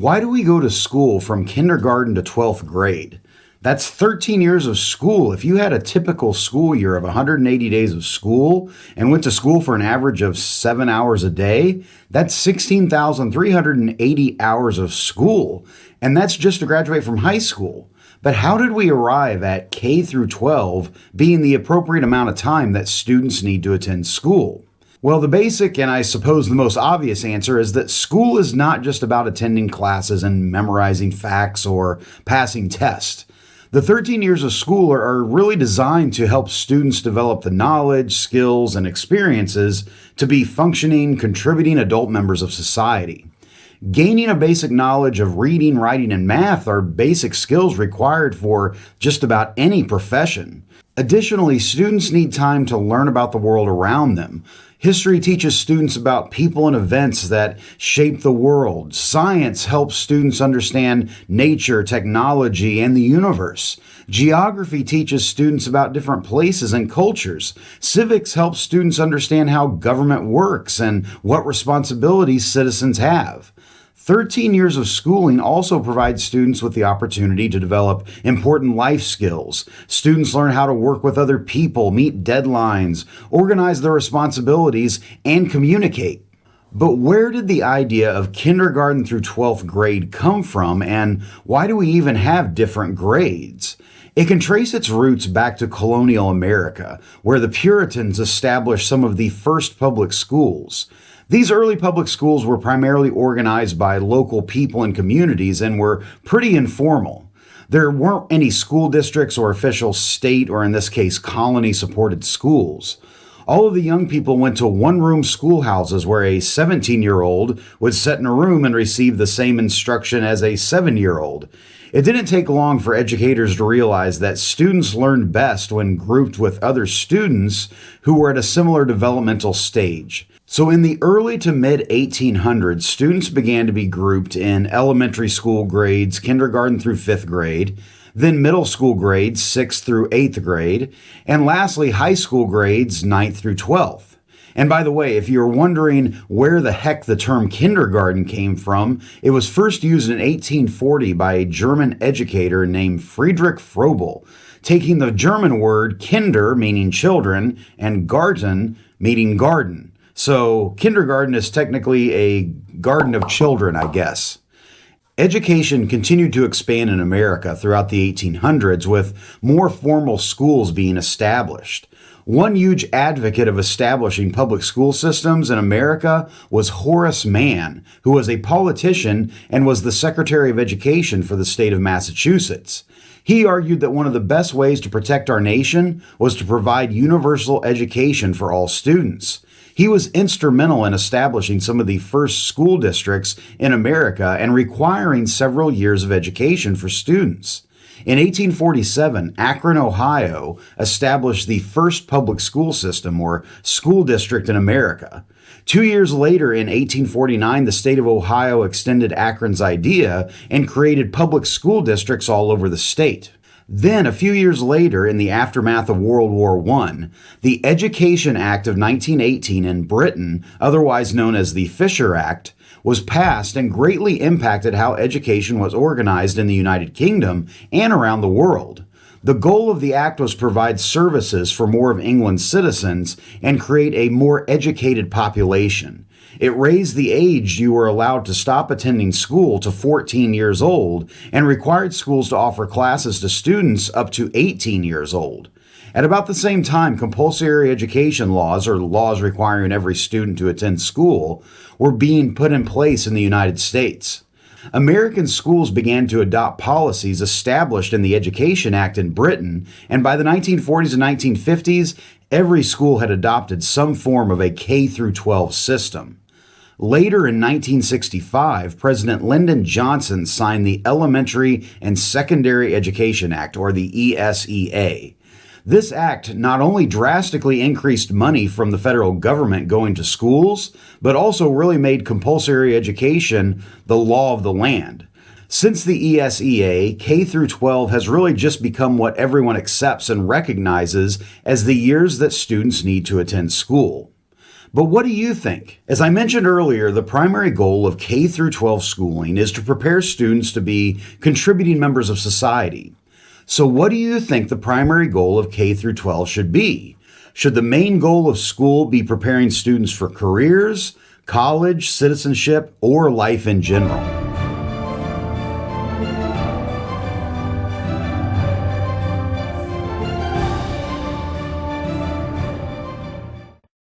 Why do we go to school from kindergarten to 12th grade? That's 13 years of school. If you had a typical school year of 180 days of school and went to school for an average of 7 hours a day, that's 16,380 hours of school. And that's just to graduate from high school. But how did we arrive at K through 12 being the appropriate amount of time that students need to attend school? Well, the basic and I suppose the most obvious answer is that school is not just about attending classes and memorizing facts or passing tests. The 13 years of school are really designed to help students develop the knowledge, skills, and experiences to be functioning, contributing adult members of society. Gaining a basic knowledge of reading, writing, and math are basic skills required for just about any profession. Additionally, students need time to learn about the world around them. History teaches students about people and events that shape the world. Science helps students understand nature, technology, and the universe. Geography teaches students about different places and cultures. Civics helps students understand how government works and what responsibilities citizens have. 13 years of schooling also provides students with the opportunity to develop important life skills. Students learn how to work with other people, meet deadlines, organize their responsibilities, and communicate. But where did the idea of kindergarten through 12th grade come from, and why do we even have different grades? It can trace its roots back to colonial America, where the Puritans established some of the first public schools. These early public schools were primarily organized by local people and communities and were pretty informal. There weren't any school districts or official state, or in this case, colony-supported schools. All of the young people went to one-room schoolhouses where a 17-year-old would sit in a room and receive the same instruction as a 7-year-old. It didn't take long for educators to realize that students learned best when grouped with other students who were at a similar developmental stage. So in the early to mid 1800s, students began to be grouped in elementary school grades, kindergarten through 5th grade, then middle school grades, 6th through 8th grade, and lastly, high school grades, 9th through 12th. And by the way, if you're wondering where the heck the term kindergarten came from, it was first used in 1840 by a German educator named Friedrich Froebel, taking the German word kinder, meaning children, and Garten, meaning garden. So kindergarten is technically a garden of children, I guess. Education continued to expand in America throughout the 1800s, with more formal schools being established. One huge advocate of establishing public school systems in America was Horace Mann, who was a politician and was the Secretary of Education for the state of Massachusetts. He argued that one of the best ways to protect our nation was to provide universal education for all students. He was instrumental in establishing some of the first school districts in America and requiring several years of education for students. In 1847, Akron, Ohio, established the first public school system or school district in America. 2 years later, in 1849, the state of Ohio extended Akron's idea and created public school districts all over the state. Then, a few years later, in the aftermath of World War I, the Education Act of 1918 in Britain, otherwise known as the Fisher Act, was passed and greatly impacted how education was organized in the United Kingdom and around the world. The goal of the act was to provide services for more of England's citizens and create a more educated population. It raised the age you were allowed to stop attending school to 14 years old and required schools to offer classes to students up to 18 years old. At about the same time, compulsory education laws, or laws requiring every student to attend school, were being put in place in the United States. American schools began to adopt policies established in the Education Act in Britain, and by the 1940s and 1950s, every school had adopted some form of a K through 12 system. Later in 1965, President Lyndon Johnson signed the Elementary and Secondary Education Act, or the ESEA. This act not only drastically increased money from the federal government going to schools, but also really made compulsory education the law of the land. Since the ESEA, K through 12 has really just become what everyone accepts and recognizes as the years that students need to attend school. But what do you think? As I mentioned earlier, the primary goal of K through 12 schooling is to prepare students to be contributing members of society. So what do you think the primary goal of K through 12 should be? Should the main goal of school be preparing students for careers, college, citizenship, or life in general?